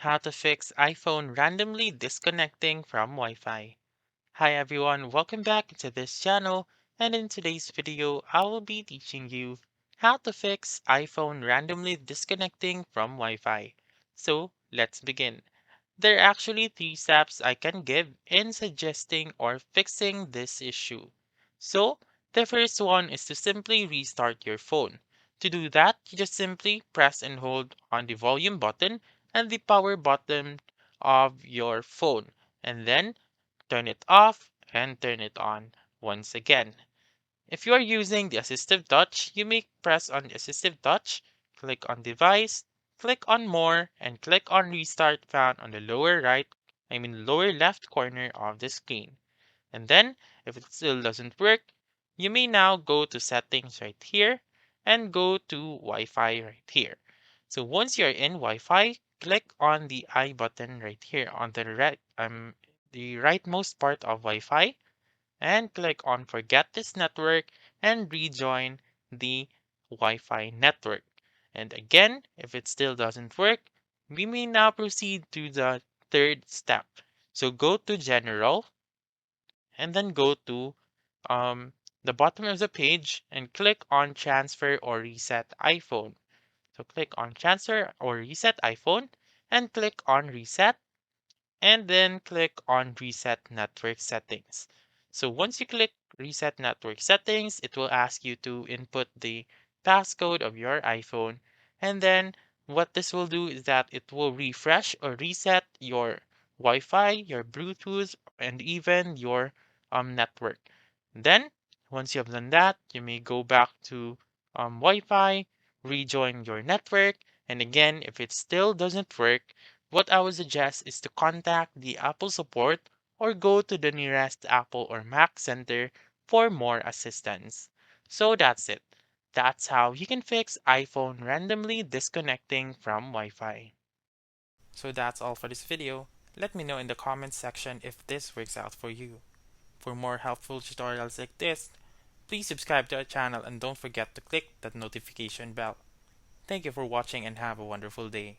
How to fix iPhone randomly disconnecting from Wi-Fi. Hi everyone, welcome back to this channel, and in today's video I will be teaching you how to fix iPhone randomly disconnecting from Wi-Fi. So let's begin. There are actually three steps I can give in suggesting or fixing this issue. So the first one is to simply restart your phone. To do that, you just simply press and hold on the volume button and the power button of your phone, and then turn it off and turn it on once again. If you are using the assistive touch, you may press on the assistive touch, click on device, click on more, and click on restart found on the lower left corner of the screen. And then, if it still doesn't work, you may now go to settings right here and go to Wi-Fi right here. So once you're in Wi-Fi, click on the I button right here on the rightmost part of Wi-Fi and click on forget this network and rejoin the Wi-Fi network. And again, if it still doesn't work, we may now proceed to the third step. So go to general and then go to um, the bottom of the page and click on transfer or reset iPhone. So click on transfer or reset iPhone and click on reset and then click on reset network settings. So once you click reset network settings, it will ask you to input the passcode of your iPhone. And then what this will do is that it will refresh or reset your Wi-Fi, your Bluetooth, and even your network. Then once you have done that, you may go back to Wi-Fi, rejoin your network, and again, if it still doesn't work, what I would suggest is to contact the Apple support or go to the nearest Apple or Mac center for more assistance. So that's it. That's how you can fix iPhone randomly disconnecting from Wi-Fi. So that's all for this video. Let me know in the comments section if this works out for you. For more helpful tutorials like this, please subscribe to our channel and don't forget to click that notification bell. Thank you for watching and have a wonderful day.